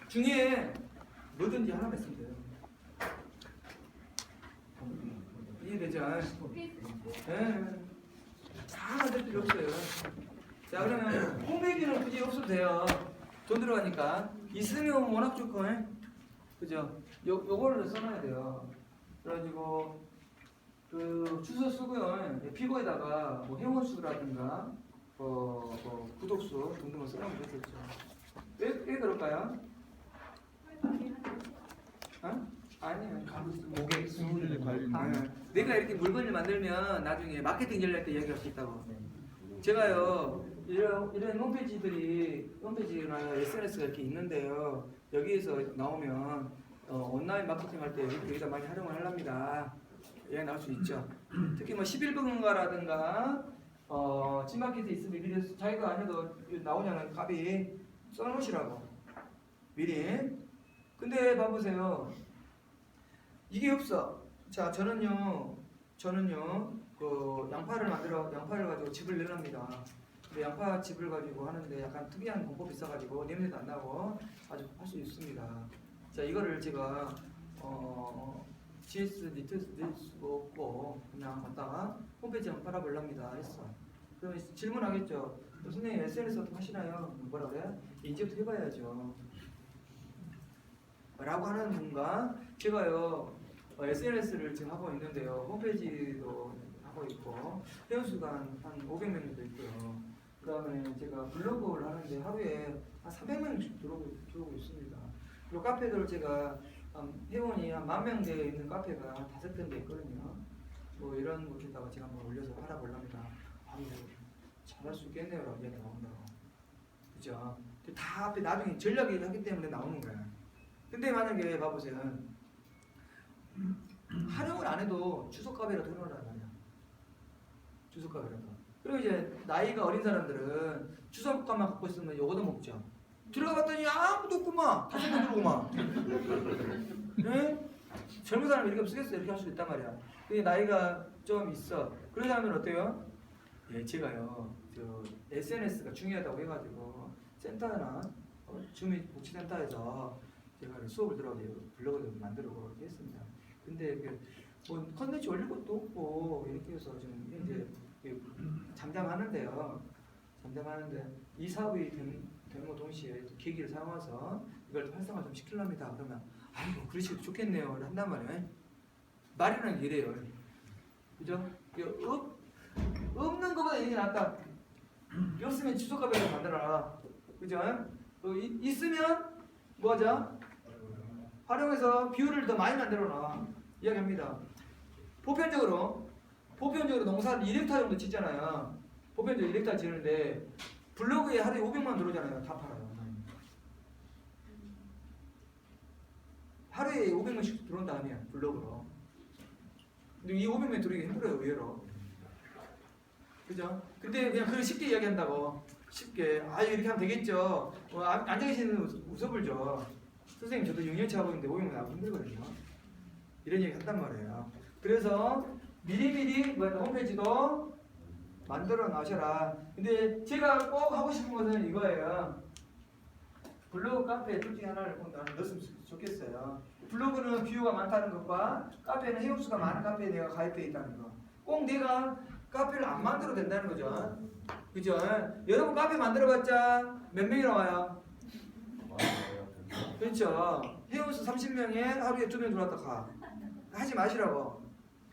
중에 뭐든지 하나만 있으면 돼요. 이해되죠? 네. 다 만들 필요 없어요. 자, 그러면 홈페이지는 굳이 없어도 돼요. 돈 들어가니까. 있으면 워낙 좋고, 그죠? 요거를 써놔야 돼요. 그래가지고, 그 주소 쓰고요. 피고에다가 뭐 회원수라든가, 구독수 등등을 써놓으면 되겠죠. 왜 그럴까요? 어? 아니요. 고객 수를 관리는 내가 이렇게 물건을 만들면 나중에 마케팅 전략 때 이야기할 수 있다고. 제가요, 이런 홈페이지나 SNS가 이렇게 있는데요. 여기에서 나오면 온라인 마케팅 할 때 여기다 많이 활용을 하랍니다. 이야기 나올 수 있죠. 특히 뭐 11번가라든가 찐마켓에 있으면 미리 자기가 안 해도 나오냐는 값이 써놓으시라고. 미리. 근데 봐보세요. 이게 없어. 자, 저는요, 그 양파를 가지고 즙을 내랍니다. 근데 양파 즙을 가지고 하는데 약간 특이한 방법이 있어가지고 냄새도 안 나고 아주 할 수 있습니다. 자, 이거를 제가 GS 니트에서 낼 수가 없고 그냥 갖다가 홈페이지에 팔아보랍니다 했어. 그러면 질문하겠죠. 선생님 SNS 어떻게 하시나요? 뭐라 그래? 이제부터 해봐야죠. 라고 하는 분과 제가요 SNS를 지금 하고 있는데요. 홈페이지도 하고 있고 회원수가 한 500명 정도 있고요. 그 다음에 제가 블로그를 하는데 하루에 한 300명씩 들어오고 있습니다. 그리고 카페들 제가 회원이 한 10,000명 되어 있는 카페가 한 5군데 있거든요. 뭐 이런 곳에다가 제가 한번 올려서 팔아보려합니다. 아유, 잘할 수 있겠네요 라고 이야기 나온다고. 그죠? 다 앞에 나중에 전략이 하기 때문에 나오는 거야. 근데 만약에 봐보세요. 활용을 안 해도 주소값이라도 해놓으란 말이야. 주소값이라도. 그리고 이제 나이가 어린 사람들은 주소값만 갖고 있으면 요거도 먹죠. 들어가 봤더니 아무도 없구만. 다섯 명 들어오구만. 네? 젊은 사람이 이렇게 쓰겠어. 이렇게 할 수도 있단 말이야. 근데 나이가 좀 있어. 그런 사람은 어때요? 예, 제가요. SNS가 중요하다고 해가지고 센터나 주민복지센터에서 제가 수업을 들어가서 블로그를 만들고 이렇게 했습니다. 근데 뭐 컨텐츠 올릴 것도 없고 이렇게 해서 지금 이제 잠잠하는데요. 잠잠하는데 이 사업이 됨과 동시에 계기를 삼아서 이걸 활성화 좀 시키려합니다. 그러면 아이고 그러시면 좋겠네요. 한단 말이에요. 말이라는 게 이래요. 그죠? 없는 것보다 이게 낫다. 없으면 주소값을 만들어라. 그죠? 있으면 뭐하자? 활용해서 비율을 더 많이 만들어놔. 이야기합니다. 보편적으로 농사를 2헥타 정도 짓잖아요. 보편적으로 2헥타 지는데 블로그에 하루에 500만 들어오잖아요. 다 팔아요. 하루에 500만씩 들어온 다음에 블로그로. 근데 이 500만 들어오기 힘들어요. 의외로. 그죠? 근데 그냥 그걸 쉽게 이야기한다고. 쉽게. 아유 이렇게 하면 되겠죠. 앉아 계시는 웃어볼 죠. 선생님 저도 6년차 하고 있는데 500만 나오기 힘들거든요. 이런 얘기 한단 말이에요. 그래서 미리미리 홈페이지도 만들어 놔셔라. 근데 제가 꼭 하고 싶은 것은 이거예요. 블로그 카페에 둘 중에 하나를 꼭 넣었으면 좋겠어요. 블로그는 뷰가 많다는 것과 카페는 회원수가 많은 카페에 내가 가입되어 있다는 거. 꼭 내가 카페를 안 만들어도 된다는 거죠. 그죠? 여러분 카페 만들어봤자 몇 명이 나와요? 그렇죠. 회원수 30명에 하루에 2명 들어왔다 가. 하지 마시라고.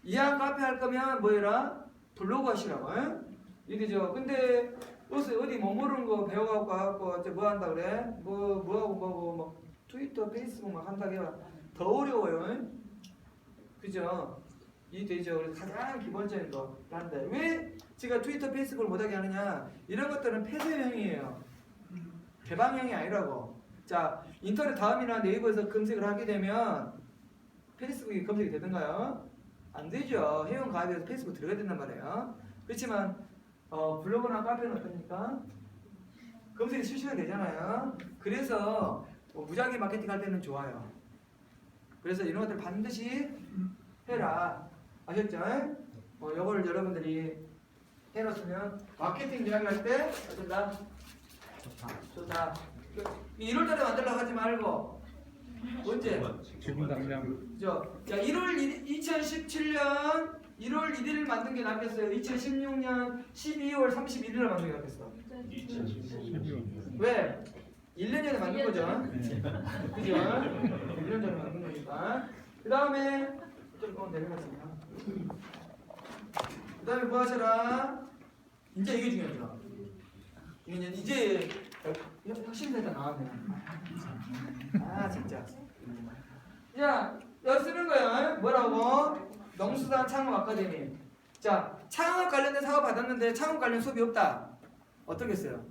이왕 카페 할 거면 뭐해라? 블로그 하시라고. 이되죠. 근데 어디 뭐 모르는 거 배워갖고 가갖고 뭐 한다 그래? 뭐 트위터, 페이스북 막 한다 해봐. 더 어려워요. 그죠? 이되죠. 그래서 가장 기본적인 거 한데 왜 제가 트위터, 페이스북을 못하게 하느냐? 이런 것들은 폐쇄형이에요. 개방형이 아니라고. 자, 인터넷 다음이나 네이버에서 검색을 하게 되면 페이스북이 검색이 되던가요? 안 되죠. 회원 가입해서 페이스북 들어가야 된단 말이에요. 그렇지만 블로그나 카페는 어떻습니까? 검색이 실시간 되잖아요. 그래서 무작위 마케팅 할 때는 좋아요. 그래서 이런 것들 반드시 해라. 아셨죠? 요거를 여러분들이 해놓으면 마케팅 이야기할 때 어떤다? 좋다. 1월달에 만들려고 하지 말고 언제? 지금 당장 그죠? 자, 2017년 1월 1일 만든 게 낫겠어요? 2016년 12월 31일에 만든 게 낫겠어? 12월. 왜? 1년 전에 만든 거죠? 그죠? 1년 전에 만든 거니까. 그 다음에 좀 내려갔습니다. 그 다음에 뭐 하셔라? 이제 이게 중요하죠. 이제 혁신세가 나왔네. 아 진짜. 자, 여기 쓰는 거야. 뭐라고? 농수산 창업 아카데미. 자, 창업 관련된 사업 받았는데 창업 관련 수업이 없다. 어떻겠어요?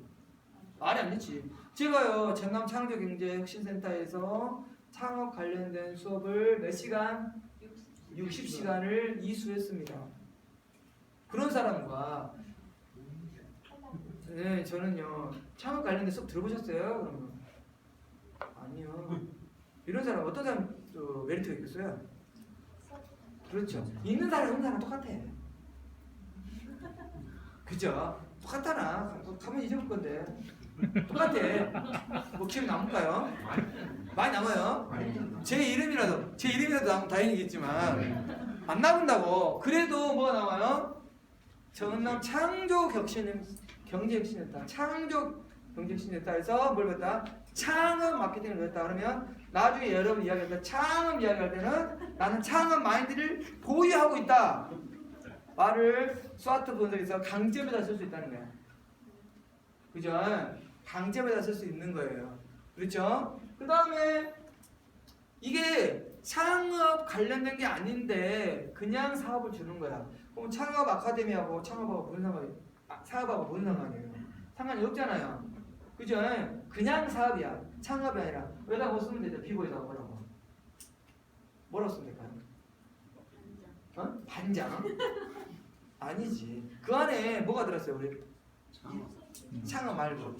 말이 안 되지. 제가요 전남 창조경제혁신센터에서 창업 관련된 수업을 몇 시간? 60시간을 이수했습니다. 그런 사람과 네, 저는요 창업 관련된 수업 들어보셨어요? 그러면 아니요. 이런 사람 어떤 사람 메리트가 있겠어요? 그렇죠. 있는 사람 없는 사람 똑같아. 그죠? 똑같잖아. 가면 잊어볼 건데 똑같아. 뭐 기억 남을까요? 많이 남아요. 제 이름이라도 남으면 다행이겠지만 안 남는다고. 그래도 뭐가 나와요? 전남 경제혁신센터 창조경제혁신센터에서 뭘 배웠다? 창업 마케팅을 배웠다. 그러면 나중에 여러분 이야기할 때 창업 이야기할 때는 나는 창업 마인드를 보유하고 있다. 말을 스와트 분석에서 강점에다 쓸 수 있다는 거야. 그죠? 강점에다 쓸 수 있는 거예요. 그렇죠? 그 다음에 이게 창업 관련된 게 아닌데 그냥 사업을 주는 거야. 그럼 창업 아카데미하고 창업하고 무슨 상관이? 사업하고 무슨 상관이에요? 상관이 없잖아요. 그죠? 그냥 사업이야. 창업이 아니라. 여기다 뭐 쓰면 되죠? 비고에다가 뭐라고? 뭐라고 쓰면 될까요? 반장? 아니지. 그 안에 뭐가 들었어요, 우리? 창업 말고.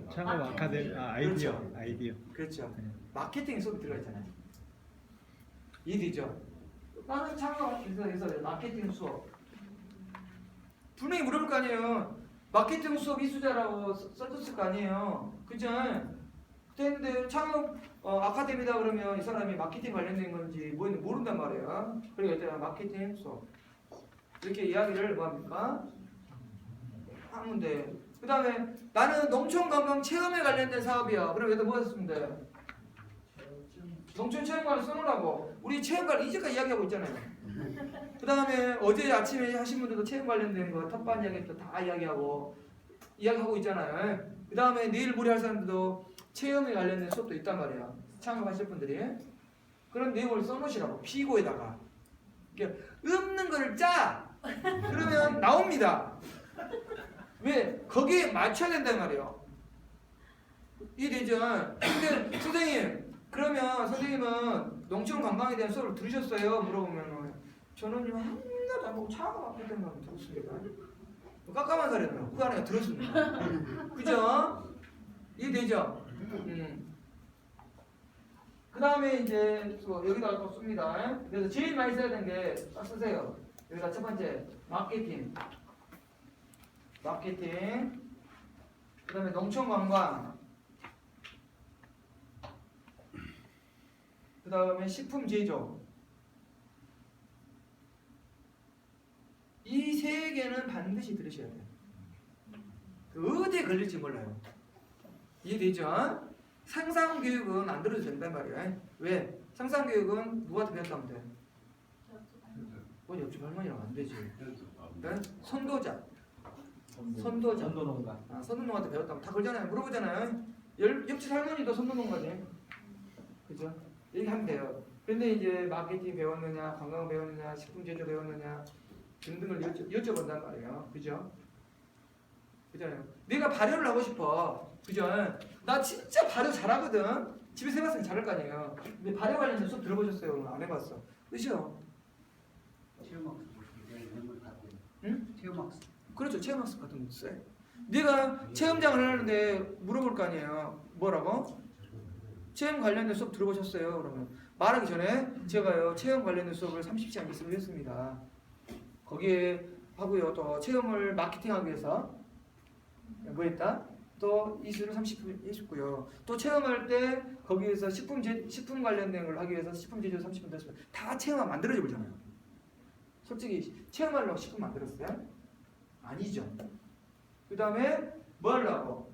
창업 아카데미 아이디어 그렇죠. 아이디어. 그렇죠. 마케팅 수업이 들어가 있잖아요. 이해되죠? 나는 창업에서 마케팅 수업. 분명히 물어볼 거 아니에요. 마케팅 수업 이수자라고 써줬을 거 아니에요. 그죠? 근데 창업 아카데미다 그러면 이 사람이 마케팅 관련된 건지 뭐인지 모른단 말이야. 그러니까 일단 마케팅 수업 이렇게 이야기를 뭐합니까? 하면 돼. 그 다음에 나는 농촌관광 체험에 관련된 사업이야. 그럼 여기다 뭐 쓰면 돼? 농촌체험관을 써놓으라고. 우리 체험관을 이제까지 이야기하고 있잖아요. 그 다음에 어제 아침에 하신 분들도 체험 관련된 거 텃밭 이야기 다 이야기하고 있잖아요. 그 다음에 내일 모레 할 사람들도 체험에 관련된 수업도 있단 말이야. 창업하실 분들이. 그런 내용을 써놓으시라고. 피고에다가. 없는 거를 짜! 그러면 나옵니다. 왜? 거기에 맞춰야 된단 말이에요. 이해되죠? 근데 선생님, 그러면 선생님은 농촌 관광에 대한 수업을 들으셨어요? 물어보면 저는요 하나도 안 보고 차가 막힐 때만 들었습니다. 깜깜한 소리는 그 안에 들었습니다. 그죠? 이해되죠? 그 다음에 이제 여기다가 또 씁니다. 그래서 제일 많이 써야 되는 게 딱 쓰세요. 여기다 첫 번째 마케팅. 그 다음에 농촌관광. 그 다음에 식품 제조. 이 세 개는 반드시 들으셔야 돼요. 어디에 걸릴지 몰라요. 이해되죠? 상상교육은 안 들어도 된단 말이에요. 왜? 상상교육은 누구한테 배웠다면 돼? 옆집 할머니랑 안 되지. 네? 선도자. 선도농가. 선도농한테 배웠다면 다 걸잖아요. 물어보잖아요. 옆집 할머니도 선도농가지. 그죠? 얘기하면 돼요. 근데 이제 마케팅 배웠느냐, 관광 배웠느냐, 식품 제조 배웠느냐 등등을 여쭤본단 말이에요. 그죠? 그잖아요. 내가 발효를 하고 싶어. 그죠? 나 진짜 발효 잘하거든. 집에서 해봤으면 잘할 거 아니에요. 근데 발효 관련된 수업 들어보셨어요? 오늘 안 해봤어. 그죠? 체험학습 응? 체험학습. 그렇죠. 체험학습 같은 거 있어요. 네가 체험장을 하는데 물어볼 거 아니에요. 뭐라고? 체험 관련된 수업 들어보셨어요? 그러면 말하기 전에 제가요 체험 관련된 수업을 30시간 이수를 했습니다. 거기에 하고요 또 체험을 마케팅하기 위해서 뭐 했다? 또 이수를 30분 해줬고요. 또 체험할 때 거기에서 식품 관련된 걸 하기 위해서 식품 제조 30분 됐으면 다 체험 만들어져 보잖아요. 솔직히 체험하려고 식품 만들었어요? 아니죠. 그 다음에 뭐 하려고?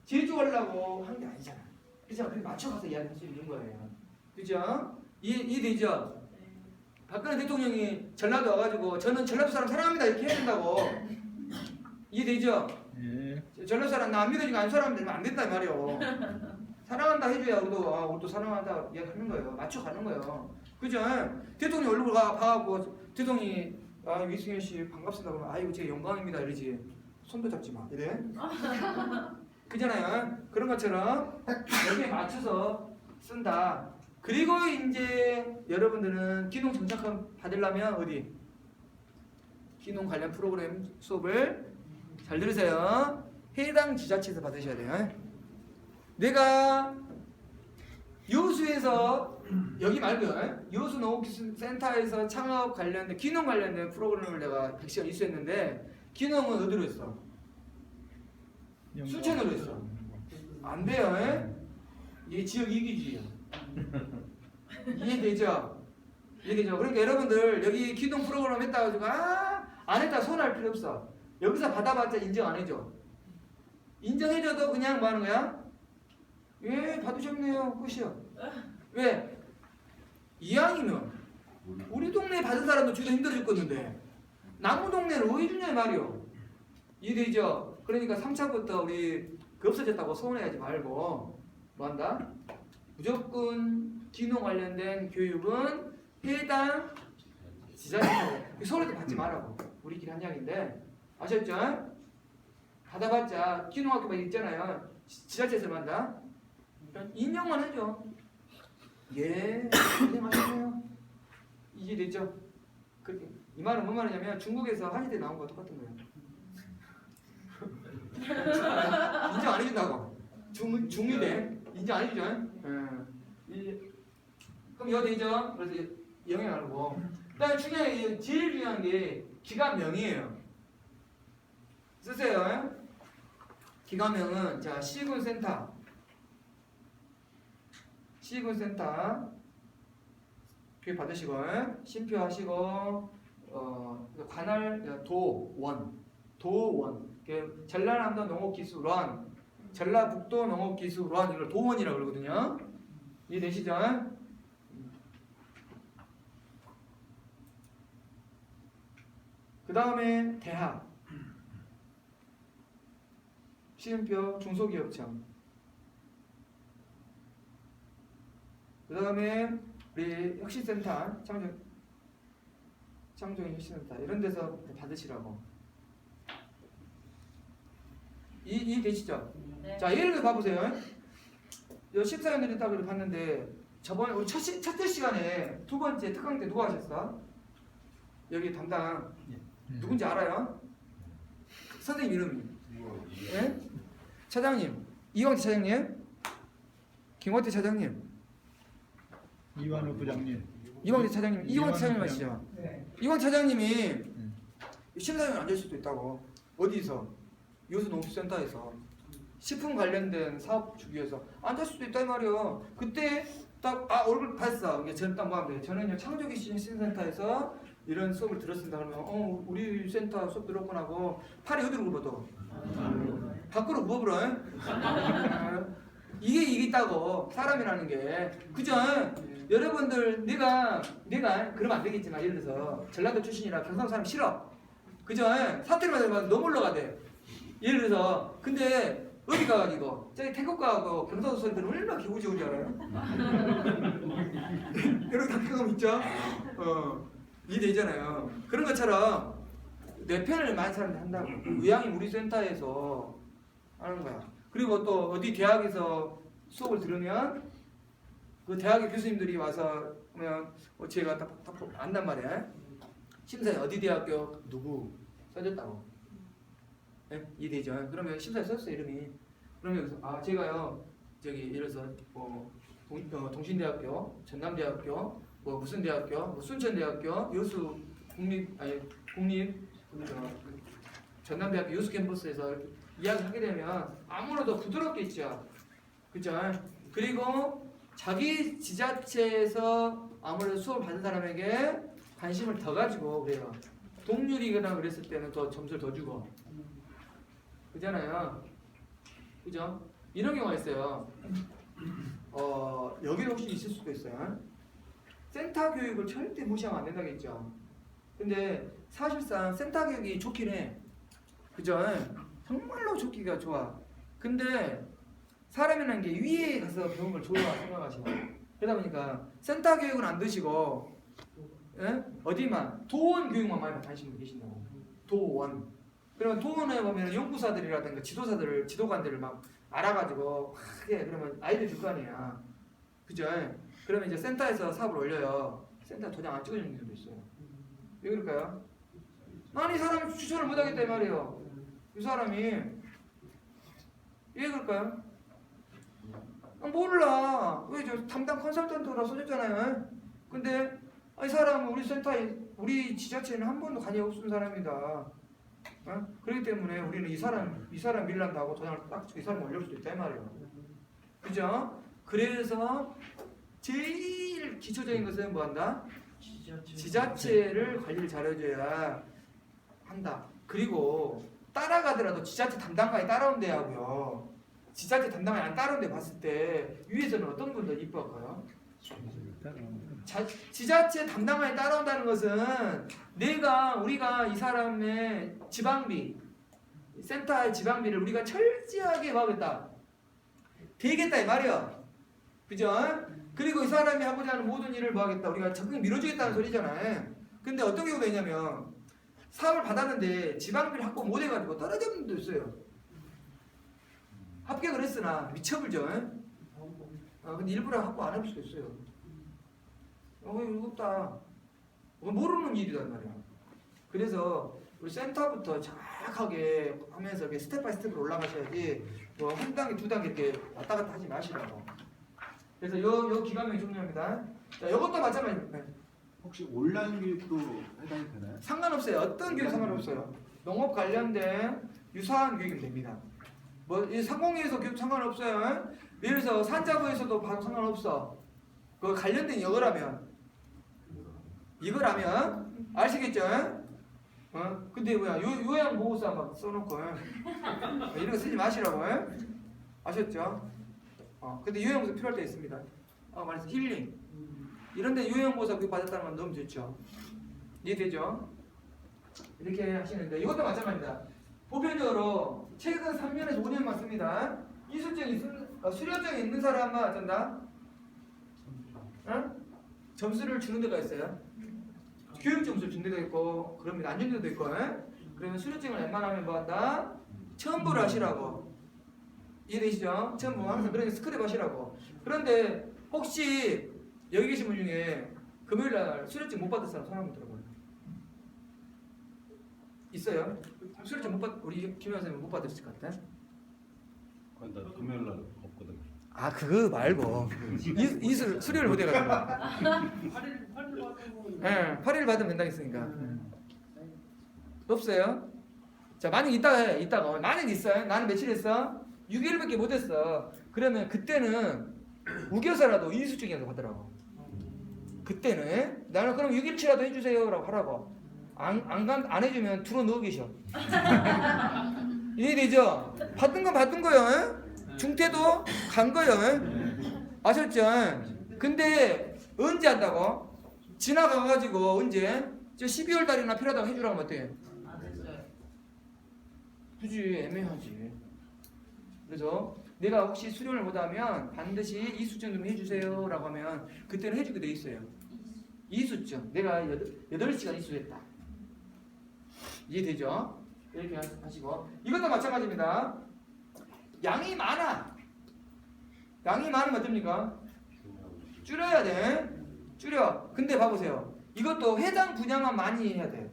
제조하려고 한 게 아니잖아. 그죠? 그래서 맞춰가서 이야기할 수 있는 거예요. 그죠? 이해되죠? 박근혜 대통령이 전라도 와가지고 저는 전라도 사람 사랑합니다 이렇게 해야 된다고. 이해되죠? 예. 전라도 사람 나 안 믿어지고 안 사랑하면 안 된다 이 말이요. 사랑한다 해줘야 우리도 사랑한다 이야기하는 거예요. 맞춰가는 거예요. 그죠? 대통령 얼굴 봐갖고 대통령이 위승현 씨 반갑습니다 그러면 아이고 제가 영광입니다 이러지. 손도 잡지 마 이래. 그잖아요. 그런 것처럼 여기에 맞춰서 쓴다. 그리고 이제 여러분들은 기농 정착함 받으려면 어디? 기농 관련 프로그램 수업을 잘 들으세요. 해당 지자체에서 받으셔야 돼요. 내가 여수에서 여기 말고요. 여수 농업기술센터에서 창업 관련된 기농 관련된 프로그램을 내가 100시간 이수했는데 기농은 어디로 했어? 순천으로 했어. 안 돼요. 이게 지역 이기주의야. 이해되죠? 이해되죠? 그러니까 여러분들 여기 기동 프로그램 했다 가지고 안 했다 손할 필요 없어. 여기서 받아봤자 인정 안 해줘. 인정해줘도 그냥 뭐 하는 거야? 예 받으셨네요 끝이야. 왜? 이왕이면 우리 동네에 받은 사람도 주도 힘들어 죽겠는데 남의 동네를 왜 주냐 말이오. 이해되죠? 그러니까 3차부터 우리 그 없어졌다고 서운해하지 말고 뭐 한다? 무조건 기농 관련된 교육은 해당 지자체 서울에도 받지 말라고. 우리끼리 한 이야기인데 아셨죠? 받아봤자 기농학교 막 있잖아요. 지자체에서 한다. 인정만 해줘. 예, 고생하셨네요. 이해됐죠? 그렇게 이 말은 뭔 말이냐면 중국에서 한의대 나온 거 똑같은 거예요. 인정 안 해준다고. 중의대 인정 안 해주죠? 그럼 이거 되죠? 그래서 영향하고. 그다음에 제일 중요한 게 기관명이에요. 쓰세요. 기관명은 자 시군센터, 교육 받으시고 심표하시고 관할 도원. 전라남도 농업기술원, 전라북도 농업기술원 이걸 도원이라고 그러거든요. 이해되시죠? 그 다음에 대학, 시음표 중소기업청. 그 다음에 우리 혁신센터, 창조인 혁신센터 이런 데서 받으시라고. 이해되시죠? 네. 자 예를 들어 봐보세요. 요 14년들이 딱 봤는데 저번에 우리 첫째 시간에 두 번째 특강 때 누가 하셨어? 여기 담당 누군지 알아요? 선생님 이름이? 예? 차장님 이광태 차장님? 김광태 차장님? 이완호 부장님. 이광태 차장님 이광태 차장님 아시죠? 네. 이광태 차장님이 심사위원 앉을 수도 있다고. 어디서? 여수 농수센터에서 식품 관련된 사업 주기에서 앉을 수도 있다 이 말이요. 그때 딱 얼굴 봤어. 이게 저는 딱 뭐하면 돼. 저는요 창조기신센터에서 이런 수업을 들었습니다. 그러면 우리 센터 수업 들었구나 하고 팔이 어디로 굽어도 밖으로 굽어버려. 이게 있다고 사람이라는 게. 그죠? 여러분들 내가 그러면 안 되겠지만 예를 들어서 전라도 출신이라 경상 사람 싫어. 그죠? 사투리 맞으면 너무 올라가대. 예를 들어서 근데 어디 가가지고 저기 태국 가고 경상도 소리 들으면 얼마나 기분 좋은지 알아요? 여러분 다 경험 있죠? 이해되잖아요. 그런 것처럼 내 편을 많은 사람들이 한다고. 의향이 우리 센터에서 하는 거야. 그리고 또 어디 대학에서 수업을 들으면 그 대학의 교수님들이 와서 그러면 제가 딱 안단 말이야. 심사에 어디 대학교 누구 써줬다고. 네? 이해되죠? 그러면 심사에 썼어 이름이. 그러면 여기서 제가요 저기 예를 들어서 동신대학교, 전남대학교, 뭐 무슨 대학교, 뭐 순천대학교, 여수 국립 전남대학교 유수 캠퍼스에서 이렇게 이야기하게 되면 아무래도 부드럽게 있죠. 그죠? 그리고 자기 지자체에서 아무래도 수업을 받은 사람에게 관심을 더 가지고 그래요. 동률이거나 그랬을 때는 더 점수를 더 주고. 그잖아요. 그죠? 이런 경우가 있어요. 여기도 혹시 있을 수도 있어요. 센터 교육을 절대 무시하면 안 된다겠죠. 근데 사실상 센터 교육이 좋긴 해. 그죠? 정말로 좋기가 좋아. 근데 사람이라는 게 위에 가서 배운 걸 좋아 생각하시고 그러다 보니까 센터 교육은 안 드시고 예? 어디만 도원 교육만 많이 다니시는 분 계신다고. 도원. 그러면 도원에 보면 연구사들이라든가 지도관들을 막 알아가지고 크게 그러면 아이들 줄 거 아니야. 그죠? 그러면 이제 센터에서 사업을 올려요. 센터 도장 안 찍어주는 경우도 있어요. 왜 그럴까요? 아니 이 사람이 추천을 못하겠다 이 말이에요. 이 사람이 왜 그럴까요? 몰라. 왜 저 담당 컨설턴트라 써줬잖아요. 근데 이 사람은 우리 센터에 우리 지자체는 한 번도 관여 없는 사람이다. 어? 그렇기 때문에 우리는 이 사람 밀란다고 도장을 딱 찍고 이 사람 올릴 수도 있다 이 말이에요. 그죠? 그래서 제일 기초적인 것은 뭐한다? 지자체를 관리를 잘해줘야 한다. 그리고 따라가더라도 지자체 담당관이 따라온대 하고요. 지자체 담당관이 안 따라온데 봤을 때 위에서는 어떤 분들 이뻐할까요? 지자체 담당관이 따라온다는 것은 우리가 이 사람의 지방비, 센터의 지방비를 우리가 철저하게 막겠다. 되겠다 이 말이야. 그죠? 그리고 이 사람이 하고자 하는 모든 일을 뭐 하겠다. 우리가 적극 밀어주겠다는 소리잖아요. 근데 어떤 경우가 있냐면 사업을 받았는데 지방비를 확보 못 해가지고 떨어진 분도 있어요. 합격을 했으나 미쳐불죠. 근데 일부러 확보 안 할 수도 있어요. 이거 없다. 모르는 일이란 말이야. 그래서 우리 센터부터 정확하게 하면서 이렇게 스텝 바이 스텝으로 올라가셔야지 뭐 한 단계 두 단계 이렇게 왔다 갔다 하지 마시라고. 그래서 요 기간명이 중요합니다. 자, 이것도 마찬가지입니다. 혹시 온라인 교육도 해당이 되나요? 상관없어요. 어떤 교육 상관없어요. 농업 관련된 유사한 교육이면 됩니다. 뭐 이 상공회에서 교육 상관없어요. 예를 들어서 산자부에서도 바로 상관없어. 그 관련된 이거라면 아시겠죠? 근데 뭐야 요양 보호사 막 써놓고 이런 거 쓰지 마시라고. 아셨죠? 근데 요양보호사 필요할 때 있습니다. 말해서 힐링 이런데 요양보호사 교육 받았다는 건 너무 좋죠. 이해되죠? 이렇게 하시는데 이것도 마찬가지입니다. 보편적으로 최근 3년에서 5년 맞습니다. 수료증이 있는 사람만 어쩐다? 점수를 주는 데가 있어요. 교육 점수를 준 데도 있고 그럽니다. 안 준 데도 있고. 그러면 수료증을 웬만하면 뭐한다? 첨부를 하시라고. 이해되시죠? 첨부 항상 그런 스크랩 하시라고. 그런데 혹시 여기 계신 분 중에 금요일날 수료증 못 받은 사람 손 한번 들어봐요. 있어요? 수료증 못 받, 우리 김 선생님 못 받으실 것 같아? 나 금요일 날 없거든. 그거 말고 이술 수료를 못 해가지고. 8일 받으면 된다 했으니까. 없어요? 자, 만약 있다가 만약 있어요. 나는 며칠 했어? 6일밖에 못 했어. 그러면 그때는 우겨서라도 이수증이라도 받으라고. 그때는 나는 그럼 6일치라도 해주세요라고 하라고. 안 해주면 들어 넣어 계셔. 이해되죠? 받은 건 받은 거예요. 중퇴도 간 거예요. 아셨죠? 근데 언제 한다고? 지나가가지고 언제? 저 12월 달이나 필요하다고 해주라고 하면 어떡해? 굳이 애매하지. 그래서 내가 혹시 수료를 못하면 반드시 이수증 좀 해주세요 라고 하면 그때는 해주게 돼 있어요. 이수증. 내가 8시간 이수했다. 이해되죠? 이렇게 하시고 이것도 마찬가지입니다. 양이 많으면 어떻습니까? 줄여야 돼. 줄여. 근데 봐보세요. 이것도 해당 분야만 많이 해야 돼.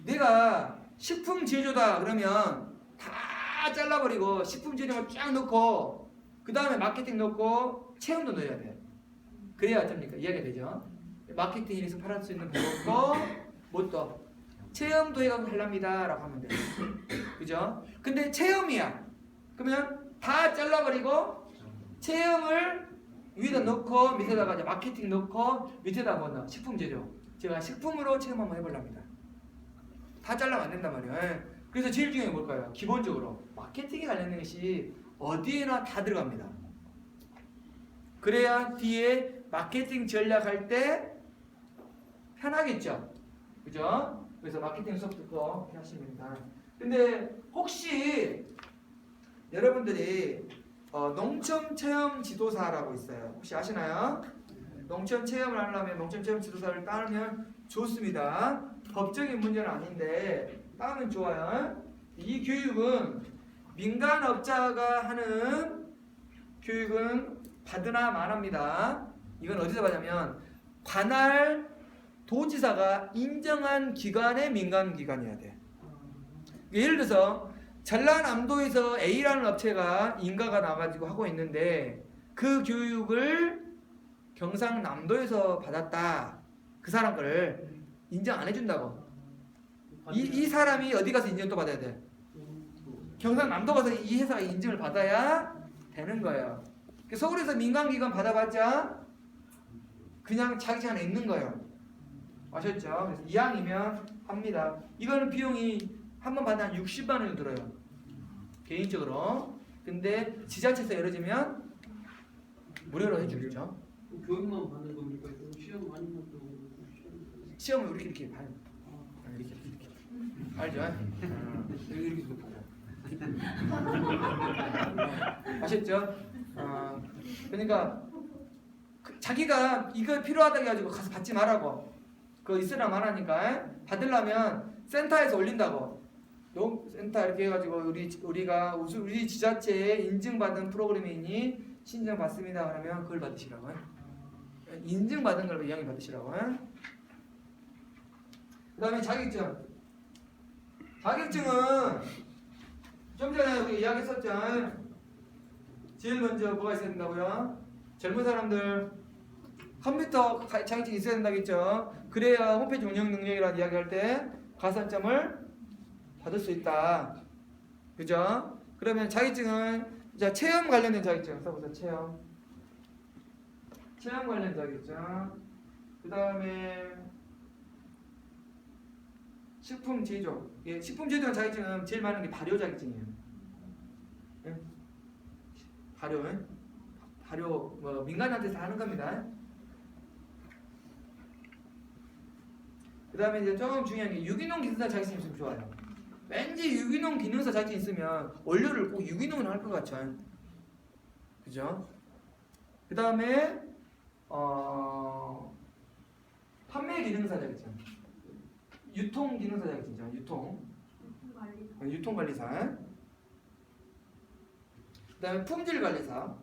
내가 식품 제조다 그러면 다 잘라버리고 식품 제조만 쫙 넣고 그 다음에 마케팅 넣고 체험도 넣어야 돼. 그래야 어떻습니까? 이해가 되죠? 마케팅에서 팔을 수 있는 방법도 못 떠. 체험도 해가지고 하랍니다 라고 하면 돼. 그죠? 근데 체험이야. 그러면 다 잘라버리고 체험을 위에다 넣고 밑에다가 이제 마케팅 넣고 밑에다 뭐 넣어? 식품 제조. 제가 식품으로 체험 한번 해보랍니다. 다 잘라면 안 된단 말이에요. 예. 그래서 제일 중요한 게 뭘까요? 기본적으로 마케팅에 관련된 것이 어디에나 다 들어갑니다. 그래야 뒤에 마케팅 전략할 때 편하겠죠. 그죠? 그래서 마케팅 수업 듣고 이렇게 하시면 됩니다. 근데 혹시 여러분들이 농촌 체험 지도사라고 있어요. 혹시 아시나요? 농촌 체험을 하려면 농촌 체험 지도사를 따르면 좋습니다. 법적인 문제는 아닌데 따면 좋아요. 이 교육은 민간업자가 하는 교육은 받으나 마나입니다. 이건 어디서 받냐면 관할 도지사가 인정한 기관의 민간기관이어야 돼. 예를 들어서 전라남도에서 A라는 업체가 인가가 나가지고 하고 있는데 그 교육을 경상남도에서 받았다. 그 사람 거를 인정 안 해준다고. 이 사람이 어디 가서 인정 또 받아야 돼? 경상남도 가서 이 회사가 인증을 받아야 되는 거예요. 서울에서 민간기관 받아봤자 그냥 자기 안에 있는 거예요. 아셨죠? 그래서 이왕이면 합니다. 이거는 비용이 한 번 받으면 60만 원이 들어요. 개인적으로. 근데 지자체에서 열어주면 무료로 해주겠죠. 교육만 받는 겁니까? 시험 아니면 또 시험을 우리 이렇게 봐요. 이렇게. 알죠? 이렇게 봐요. 아셨죠? 그러니까 자기가 이거 필요하다 해가지고 가서 받지 말라고. 그거 있으나 말하니까 받으려면 센터에서 올린다고. 센터 이렇게 해가지고 우리 지자체에 인증받은 프로그램이니 신청받습니다. 그러면 그걸 받으시라고. 인증받은 걸 이왕이 받으시라고. 그 다음에 자격증. 자격증은 좀 전에 우리 이야기했었죠. 제일 먼저 뭐가 있어야 된다고요? 젊은 사람들 컴퓨터 자격증이 있어야 된다겠죠. 그래야 홈페이지 운영 능력이라는 이야기할 때 가산점을 받을 수 있다. 그죠? 그러면 자격증은 자 체험 관련된 자격증 써보세요. 체험 관련 자격증. 그 다음에 식품 제조. 예, 식품 제조 자격증은 제일 많은 게 발효 자격증이에요. 예? 발효 뭐 민간한테서 하는 겁니다. 그 다음에 이제 조금 중요한 게 유기농 기능사 자격증이 있으면 좋아요. 왠지 유기농 기능사 자격증 있으면 원료를 꼭 유기농을 할 것 같죠. 그죠? 그 다음에 판매 기능사 자격증, 유통 기능사 자격증이죠. 유통 관리사. 그 다음에 품질 관리사.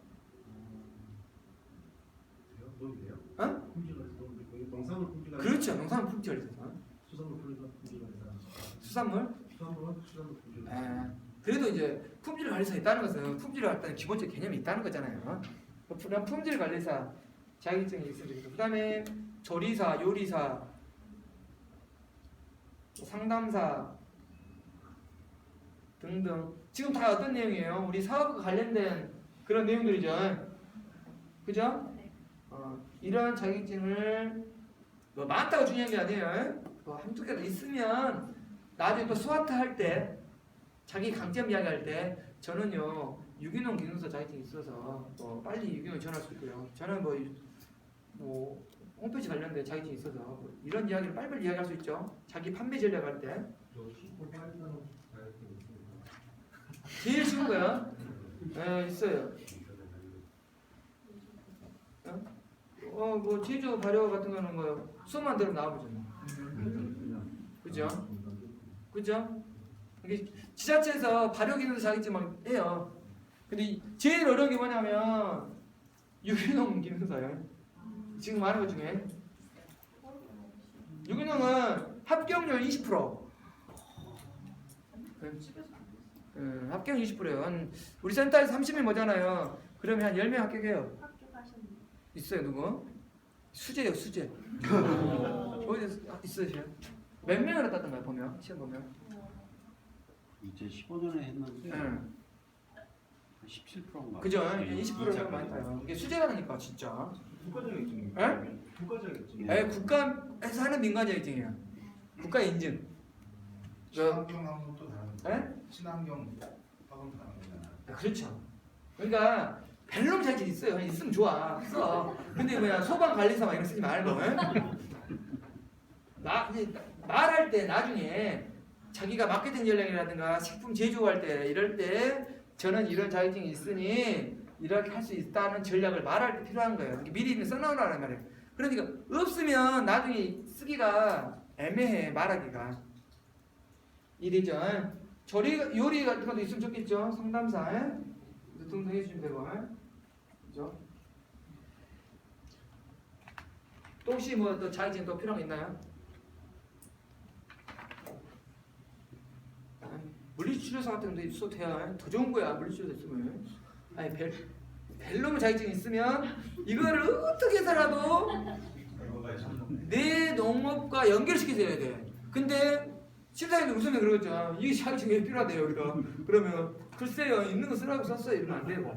농산물 품질 그렇죠. 농산물 품질 관리사. 수산물 품질 수산물? 수산물 품질 그래도 이제 품질 관리사 있다는 것은 품질을 할 때는 기본적 개념이 있다는 거잖아요. 그럼 품질 관리사 자격증이 있으면 좋겠고, 그 다음에 조리사, 요리사, 상담사 등등. 지금 다 어떤 내용이에요? 우리 사업과 관련된 그런 내용들이죠. 그죠? 이런 자격증을 뭐 많다고 중요한 게 아니에요. 뭐 한두 개도 있으면 나중에 또 스와트 할 때 자기 강점 이야기할 때 저는요 유기농 기능사 자격증이 있어서 빨리 유기농 전할 수 있고요. 저는 뭐 홈페이지 관련된 자격증이 있어서 뭐 이런 이야기를 빨리빨리 이야기할 수 있죠. 자기 판매 전략할 때 제일 쉬운 거야. 있어요. 뭐 제조 발효 같은 거는 뭐 수업만 들으면 나와보잖아. 그죠? 그죠? 이게 지자체에서 발효 기능사 자격증 막 해요. 근데 제일 어려운 게 뭐냐면 유기농 기능사예요. 지금 말하는 것 중에 유기농은 합격률 20%. 합격 20%예요. 우리 센터에서 30명 모잖아요. 그러면 한 10명 합격해요. 있어요. 누구? 수재요. 수재. 어디 있으세요? 몇 명을 땄던가요 보면 시험 보면? 2015년에 했는데 응. 17%인가. 그죠? 20%가 많이 타요. 이게 수재라니까 진짜. 국가자격증이. 에? 국가자격증이. 국가에서 하는 민간 자격증이에요. 국가 인증. 친환경하고는 또 다른 에? 친환경 하고는 다른 거잖아. 그렇죠. 그러니까 벨롬 자격증 있어요. 있으면 좋아. 써. 근데 뭐야 소방 관리사 막 이런 거 쓰지 말고. 에? 이제 말할 때 나중에 자기가 마케팅 전략이라든가 식품 제조할 때 이럴 때 저는 이런 자격증이 있으니 이렇게 할 수 있다는 전략을 말할 때 필요한 거예요. 이게 미리 써놓으라는 말이에요. 그러니까 없으면 나중에 쓰기가 애매해 말하기가. 이되죠. 요리 같은 것도 있으면 좋겠죠. 상담사 등등 해주시면 되고, 그죠? 또 혹시 뭐 또 자격증 또 필요한 거 있나요? 물리치료사 같은 데 있어도 돼요. 더 좋은 거야 물리치료사 있으면. 아니 벨롬 자격증 있으면 이거를 어떻게 해서라도 내 농업과 연결시켜줘야 돼. 근데 심사위원들 웃으면 그러겠죠. 이게 자격증이 필요하대요 여기다. 그러면 글쎄요 있는 거 쓰라고 썼어요 이러면 안 되고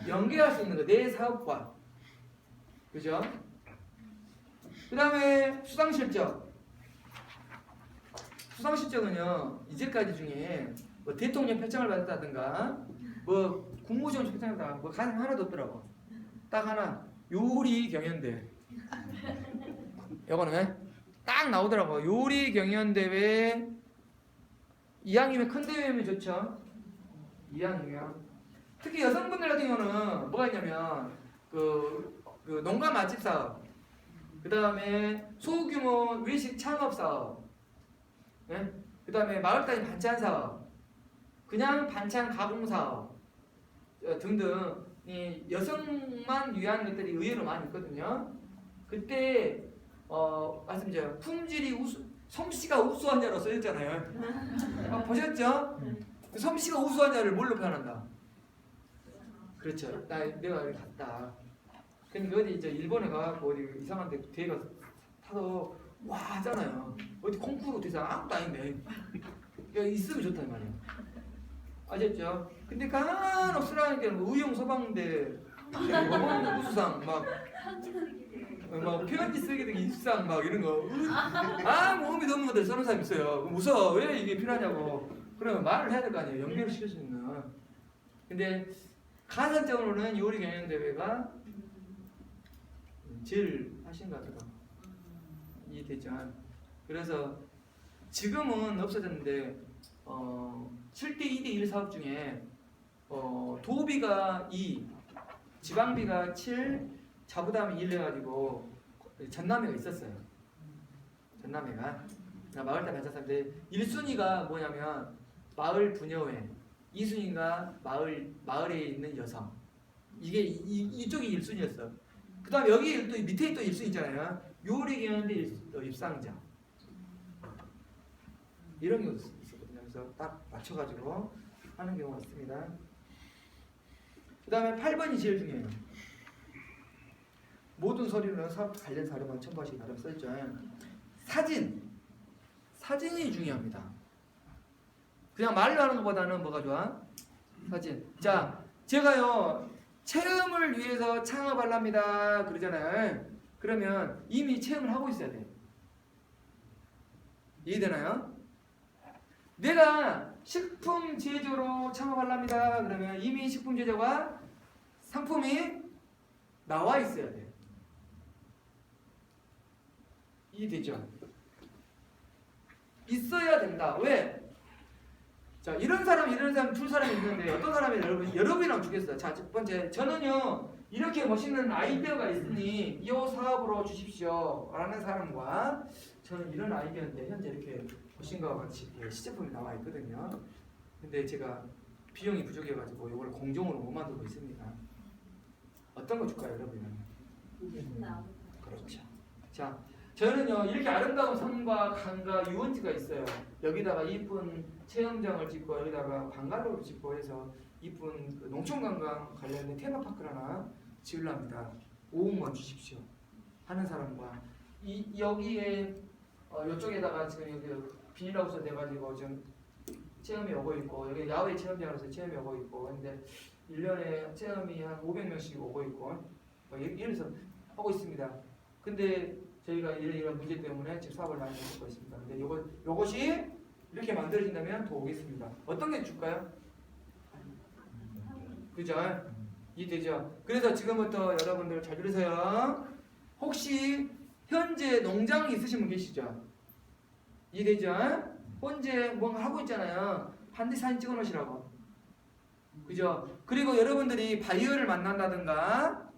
연계할 수 있는 거 내 사업과. 그죠? 그 다음에 수상실적. 수상실적은요 이제까지 중에 뭐 대통령 표창을 받았다든가 뭐 국무위원 표창을 받았다든가 뭐 가장 하나도 없더라고. 딱 하나 요리 경연대. 요거는 딱 나오더라고. 요리 경연대회 이왕이면 큰 대회면 좋죠. 이왕이면 특히 여성분들 같은 경우는 뭐가 있냐면 그 농가 맛집 사업, 그 다음에 소규모 외식 창업 사업, 네? 그 다음에 마을 단위 반찬 사업, 그냥 반찬 가공 사업 등등 이 여성만 위한 것들이 의외로 많이 있거든요. 그때 말씀드려요. 품질이 솜씨가 우수한 자로 써있잖아요. 보셨죠? 솜씨가 우수한 자를 뭘로 표현한다? 그렇죠. 내가 여기 갔다. 그러니까 어디 이제 일본에 가고 어디 이상한 데 대회 가서 타서 와 하잖아요. 어디 콩쿠르 대상 아무것도 아닌데 있으면 좋단 말이에요. 아셨죠? 근데 간혹스라니까 의용 소방대 우수상 막 편지 쓰게 되기 입상 막 이런 거 몸이 너무 것들 써는 사람 있어요. 무서워. 왜 이게 필요하냐고. 그러면 말을 해야 될 거 아니에요. 연결을 시킬 수 있는. 근데 가산적으로는 요리 경연 대회가 제일 하신 것 같더라고요. 이해되죠? 그래서 지금은 없어졌는데 7대 2대 1 사업 중에 도비가 2, 지방비가 7, 자부담이 1 해가지고 전남회가 있었어요. 전남회가 마을대 반찬사인데 1순위가 뭐냐면 마을 부녀회, 2순위가 마을에 있는 여성. 이게 이쪽이 1순위였어. 그 다음 여기 또 밑에 또 1순위 있잖아요. 요리 경연대 입상자. 이런 경우도 있었거든요. 그래서 딱 맞춰가지고 하는 경우가 있습니다. 그 다음에 8번이 제일 중요해요. 모든 서류는 사업 관련 사료만 첨부하시기 바랍니다. 써있죠. 사진이 중요합니다. 그냥 말로 하는 것보다는 뭐가 좋아? 사진. 자, 제가요 체험을 위해서 창업하랍니다 그러잖아요. 그러면 이미 체험을 하고 있어야 돼. 이해되나요? 내가 식품 제조로 창업하랍니다 그러면 이미 식품 제조가 상품이 나와 있어야 돼. 이해되죠? 있어야 된다. 왜? 자, 이런 사람 두 사람이 있는데 어떤 사람이 여러분이랑 주겠어요. 자, 첫 번째, 저는요 이렇게 멋있는 아이디어가 있으니 이 사업으로 주십시오 라는 사람과 저는 이런 아이디어인데 현재 이렇게 보신 것과 같이 시제품이 나와 있거든요. 근데 제가 비용이 부족해가지고 이걸 공정으로 못 만들고 있습니다. 어떤 거 줄까요, 여러분은? 그렇죠. 자, 저는요 이렇게 아름다운 산과 강과 유원지가 있어요. 여기다가 이쁜 체험장을 짓고 여기다가 방갈로를 짓고 해서 이쁜 그 농촌관광 관련된 테마파크를 하나 지으려 합니다. 5억만 주십시오 하는 사람과 여기에 이쪽에다가 지금 여기 비닐하우스 돼가지고 지금 체험이 오고 있고 여기 야외 체험장으로서 체험이 오고 있고 근데 1년에 체험이 한 500명씩 오고 있고 이래서 하고 있습니다. 근데 저희가 이런 문제 때문에 지금 사업을 많이 하고 있습니다. 근데 요것이 이렇게 만들어진다면 더 오겠습니다. 어떤 게 줄까요? 그죠? 이해되죠? 그래서 지금부터 여러분들 잘 들으세요. 혹시 현재 농장 있으신 분 계시죠? 이해되죠? 현재 뭔가 하고 있잖아요. 반드시 사진 찍어 놓으시라고. 그죠? 그리고 여러분들이 바이어를 만난다든가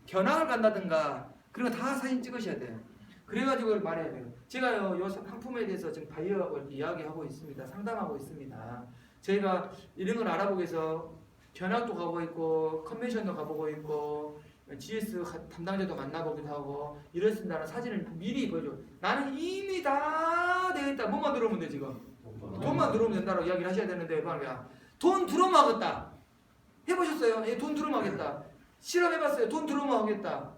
견학을 간다든가 그런 거 다 사진 찍으셔야 돼요. 그래가지고 말해야 돼요. 제가요, 요 상품에 대해서 지금 바이어하고 이렇게 이야기하고 있습니다. 상담하고 있습니다. 저희가 이런 걸 알아보기 위해서 견학도 가보고 있고 컨벤션도 가보고 있고 GS 담당자도 만나보기도 하고 이렇습니다라는 사진을 미리 보여줘. 나는 이미 다 되겠다. 뭐만 들어오면 돼 지금. 돈만 들어오면 된다고 이야기를 하셔야 되는데 뭐야? 돈 들어오면 하겠다. 해보셨어요? 예, 돈 들어오면 하겠다. 실험해봤어요. 돈 들어오면 하겠다.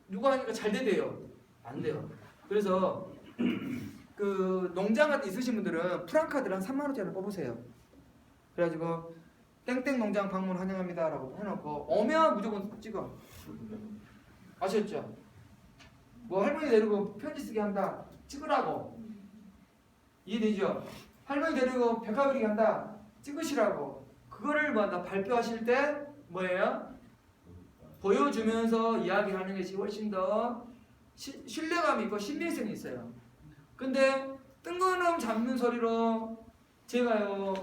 누가 하니까 잘 되대요. 안 돼요. 그래서 그 농장 같은 있으신 분들은 프랑카드를 한 3만 원짜리 뽑으세요. 그래가지고 땡땡 농장 방문 환영합니다라고 해놓고 오면 무조건 찍어. 아셨죠? 뭐 할머니 데리고 편지 쓰게 한다. 찍으라고. 이해되죠? 할머니 데리고 백화 그리기 한다. 찍으시라고. 그거를 뭐 다 발표하실 때 뭐예요? 보여주면서 이야기하는 것이 훨씬 더 신뢰감 있고 신빙성이 있어요. 근데 뜬구름 잡는 소리로 제가요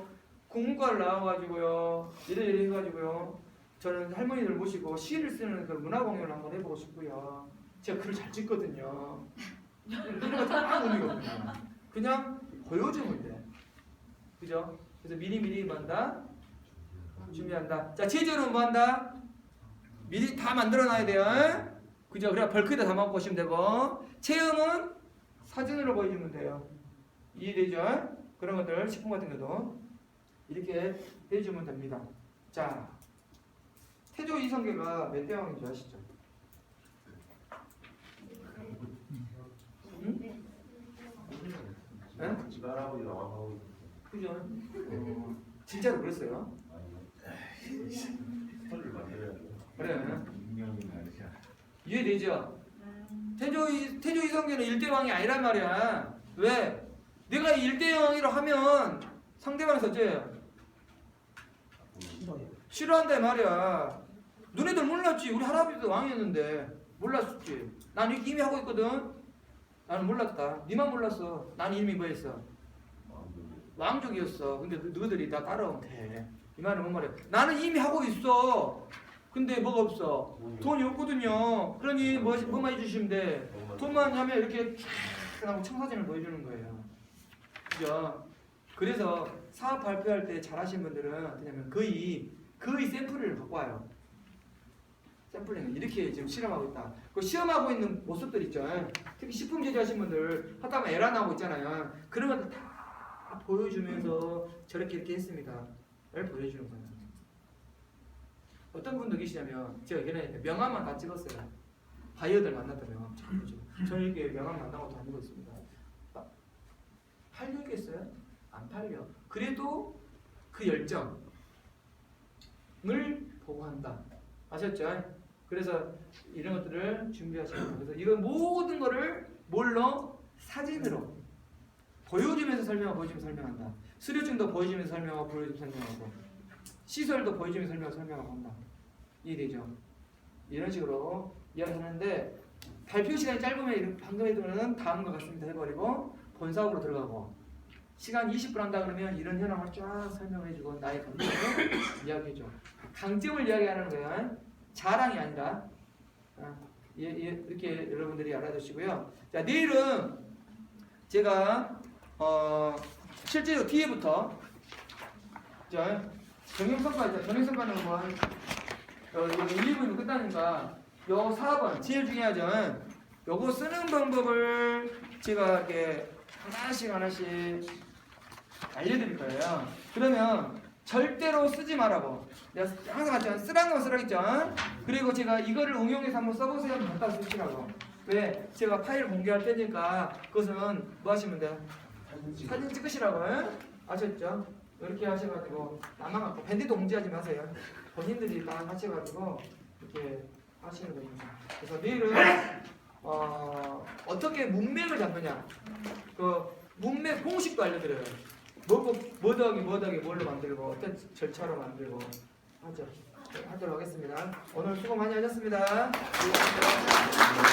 국문과를 나와가지고요 이래 해가지고요 저는 할머니들 모시고 시를 쓰는 그 문화공연을 한번 해보고 싶고요. 제가 글을 잘 찍거든요. 이런 거 다 의미가 없거든요. 그냥 보여주면 돼. 그죠? 그래서 미리미리 뭐 한다? 준비한다. 자, 제조는 뭐 한다? 미리 다 만들어놔야 돼요. 그죠? 그래야 벌크에다 담아보고 오시면 되고 체험은 사진으로 보여주면 돼요. 이해되죠? 그런 것들 식품 같은 것도 이렇게 해주면 됩니다. 자, 태조 이성계가 몇 대왕인 줄 아시죠? 응? 네? 집 할아버지랑 왕하고 그죠? 진짜로 그랬어요? 스토리를 만들어야 돼. 그래. 익명이 말이야. 이해되죠? 태조 이성계는 1대왕이 아니란 말이야. 왜? 내가 1대왕이라 하면 상대방이 어째요? 싫어한다 말이야. 너네들 몰랐지. 우리 할아버지도 왕이었는데 몰랐지. 난 이렇게 이미 하고 있거든. 나는 몰랐다. 니만 몰랐어. 난 이미 뭐 했어? 왕족이었어. 근데 너희들이 다 따라오면 돼. 이 말은 뭔 말이야? 나는 이미 하고 있어. 근데 뭐가 없어? 돈이 없거든요. 그러니 뭐만 해주시면 돼. 돈만 하면 이렇게 쫙 하고 청사진을 보여주는 거예요. 그죠? 그래서 사업 발표할 때 잘하신 분들은 어떠냐면 거의 샘플을 갖고 와요. 샘플링을 이렇게 지금 실험하고 있다. 그 시험하고 있는 모습들 있죠. 특히 식품 제조하신 분들 하다 보면 에라 나오고 있잖아요. 그런 것들 다 보여주면서 저렇게 이렇게 했습니다. 를 보여주는 거예요. 어떤 분도 계시냐면 제가 예전에 명함만 다 찍었어요. 바이어들 만났던 명함 참 보죠. 저는 이렇게 명함 만나고 다니고 있습니다. 팔리겠어요? 안 팔려. 그래도 그 열정을 보고한다. 아셨죠? 그래서 이런 것들을 준비하시는 거예요. 그래서 이런 모든 거를 뭘로? 사진으로 보여주면서 보여주면서 설명한다. 수료증도 보여주면서 설명하고 보여주면서 설명하고 시설도 보여주면서 설명하고 한다. 이해되죠? 이런 식으로 이야기하는데 발표 시간이 짧으면 방금 해두면 다음과 같습니다 해버리고 본사업으로 들어가고 시간 20분 한다 그러면 이런 현황을 쫙 설명해주고 나의 감정을 이야기해줘. 강점을 이야기하는 거야. 자랑이 아니라. 이렇게 여러분들이 알아두시고요. 자, 내일은 제가 실제로 뒤에부터 경영성과 있죠. 경영성과는 뭐 한 1, 2분이면 끝나니까 요 4번 제일 중요하죠. 요거 쓰는 방법을 제가 이렇게 하나씩 알려드릴 거예요. 그러면 절대로 쓰지 말라고. 내가 항상 맞죠? 쓰라는 거 쓰라겠죠? 그리고 제가 이거를 응용해서 한번 써보세요. 갖다 쓰시라고. 왜? 제가 파일 공개할 테니까 그것은 뭐 하시면 돼요? 사진 찍으시라고. 예? 아셨죠? 이렇게 하셔가지고 나만 갖고 밴디도 공지하지 마세요. 본인들이 다 하셔가지고 이렇게 하시는 겁니다. 그래서 내일은 어떻게 문맥을 잡느냐, 그 문맥 공식도 알려드려요. 뭐 더하기 뭘로 만들고 어떤 절차로 만들고 하죠. 하도록 하겠습니다. 오늘 수고 많이 하셨습니다.